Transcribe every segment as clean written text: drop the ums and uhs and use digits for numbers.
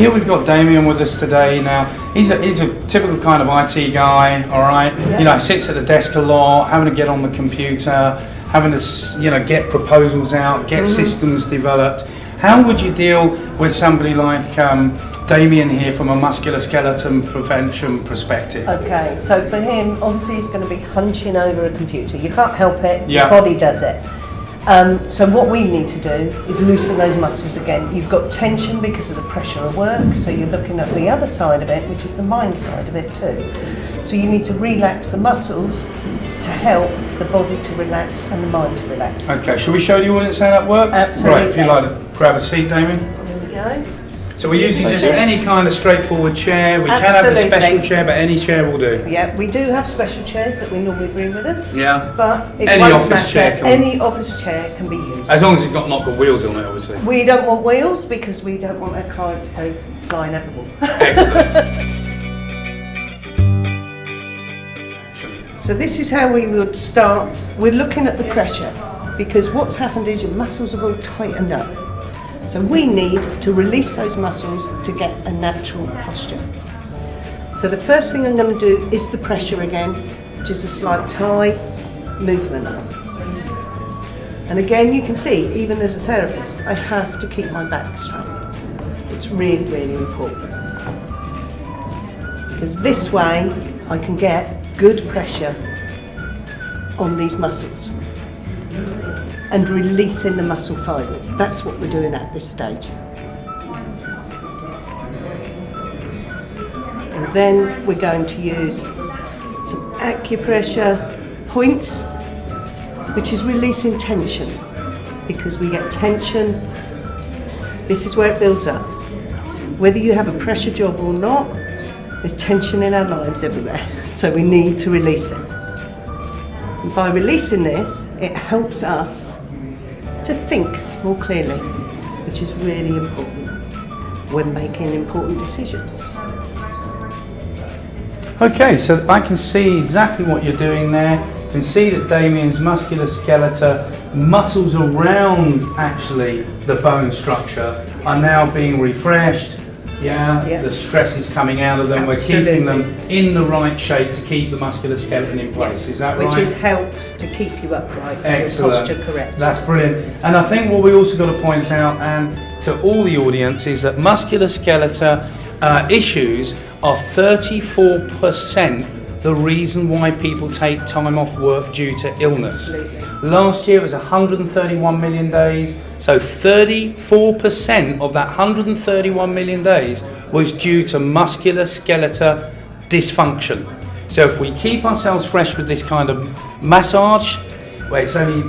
here we've got Damien with us today. Now, he's a typical kind of IT guy, all right? Yeah. You know, sits at the desk a lot, having to get on the computer, having to, you know, get proposals out, get systems developed. How would you deal with somebody like Damien here from a musculoskeletal prevention perspective? Okay, so for him, obviously he's going to be hunching over a computer. You can't help it, Yeah. your body does it. So what we need to do is loosen those muscles again. You've got tension because of the pressure of work, so you're looking at the other side of it, which is the mind side of it too. So you need to relax the muscles to help the body to relax and the mind to relax. Okay, shall we show the audience how that works? Absolutely. Right, if you'd like to grab a seat, Damien. There we go. So we're using just any kind of straightforward chair. We can have a special chair, but any chair will do. Yeah, we do have special chairs that we normally bring with us. Yeah. But it Any won't office matter. chair can- Any office chair can be used. As long as it's not got wheels on it, obviously. We don't want wheels because we don't want our client to go flying at the wall. Excellent. So this is how we would start. We're looking at the pressure because what's happened is your muscles have all tightened up. So we need to release those muscles to get a natural posture. So the first thing I'm going to do is the pressure again, which is a slight tie movement. And again, you can see, even as a therapist, I have to keep my back straight. It's really, really important. Because this way, I can get good pressure on these muscles and releasing the muscle fibres. That's what we're doing at this stage. And then we're going to use some acupressure points, which is releasing tension. Because we get tension, this is where it builds up. Whether you have a pressure job or not, there's tension in our lives everywhere, so we need to release it. And by releasing this, it helps us to think more clearly, which is really important when making important decisions. Okay, so I can see exactly what you're doing there. You can see that Damien's musculoskeletal muscles around actually the bone structure are now being refreshed. Yeah, the stress is coming out of them. Absolutely. We're keeping them in the right shape to keep the muscular skeleton in place. Is that right? Which helps to keep you upright and Excellent. your posture correct. That's brilliant. And I think what we also got to point out, and to all the audience, is that musculoskeletal issues are 34% the reason why people take time off work due to illness. Absolutely. Last year it was 131 million days, so 34% of that 131 million days was due to musculoskeletal dysfunction. So if we keep ourselves fresh with this kind of massage, where it's only,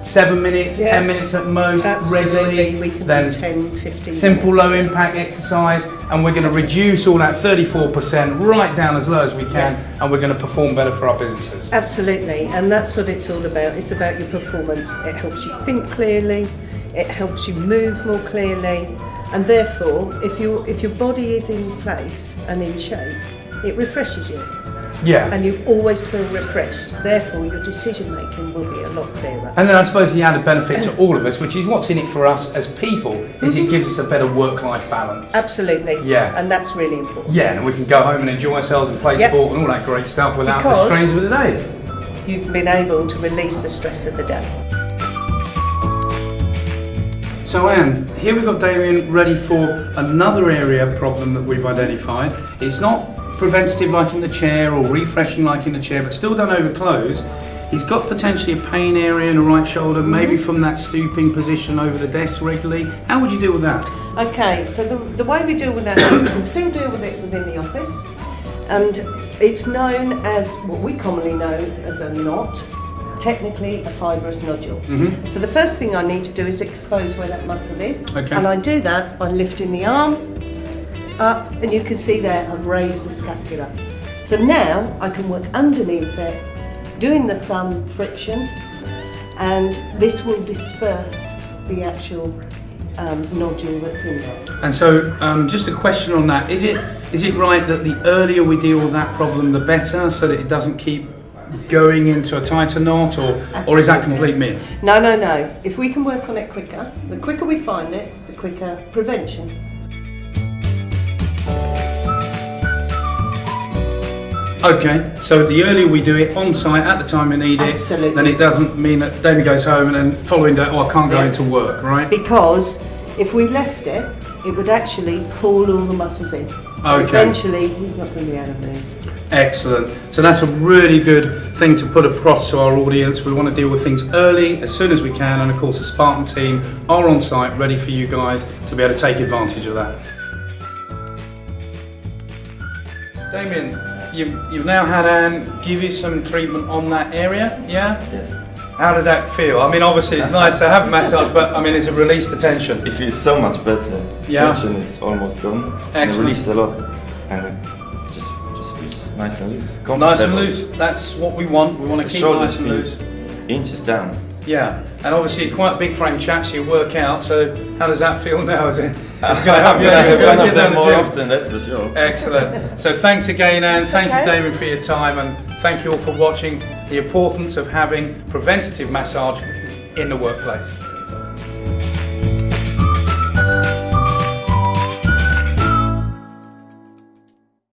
7 minutes, 10 minutes at most, regularly, we can then do 10, 15 simple minutes. low impact exercise, and we're going to reduce all that 34% right down as low as we can, and we're going to perform better for our businesses. Absolutely, and that's what it's all about. It's about your performance. It helps you think clearly, it helps you move more clearly, and therefore, if your body is in place and in shape, it refreshes you. Yeah. And you always feel refreshed. Therefore, your decision making will be a lot clearer. And then I suppose the added benefit to all of us, which is what's in it for us as people, is it gives us a better work-life balance. Absolutely. Yeah. And that's really important. Yeah, and we can go home and enjoy ourselves and play sport and all that great stuff without the Because strains of the day. You've been able to release the stress of the day. So Anne, here we've got Damien ready for another area problem that we've identified. It's not preventative like in the chair or refreshing like in the chair, but still done over clothes. He's got potentially a pain area in the right shoulder, maybe from that stooping position over the desk regularly. How would you deal with that? Okay, so the way we deal with that is we can still deal with it within the office, and it's known as what we commonly know as a knot, technically a fibrous nodule. So the first thing I need to do is expose where that muscle is, and I do that by lifting the arm up, and you can see there I've raised the scapula. So now I can work underneath it, doing the thumb friction, and this will disperse the actual nodule that's in there. And so, just a question on that: is it right that the earlier we deal with that problem, the better, so that it doesn't keep going into a tighter knot, or is that complete myth? No. If we can work on it quicker, the quicker we find it, the quicker prevention. Okay, so the earlier we do it on site at the time we need Absolutely. it, then it doesn't mean that Damien goes home and then following day, oh, I can't go Yeah. into work, right? Because if we left it, it would actually pull all the muscles in. Okay. Eventually, he's not going to be able to move. Excellent. So that's a really good thing to put across to our audience. We want to deal with things early, as soon as we can, and of course the Spartan team are on site ready for you guys to be able to take advantage of that. Damien, you've now had Anne give you some treatment on that area, yeah? Yes. How did that feel? I mean, obviously it's nice to have a massage, but I mean, it's a released tension. It feels so much better. Yeah. Tension is almost gone. And I Excellent. released a lot, and it just feels nice and loose. Nice and Comfortable. loose. That's what we want. We want to The keep shoulders nice and feel loose. inches down. Yeah, and obviously you're quite a big frame chap, so you work out. So how does that feel now? Is it? It's going to help you. I'm You're gonna going to have get down them the more gym. often, that's for sure. Excellent. So thanks again, Anne. Thank okay. you, Damien, for your time, and thank you all for watching the importance of having preventative massage in the workplace.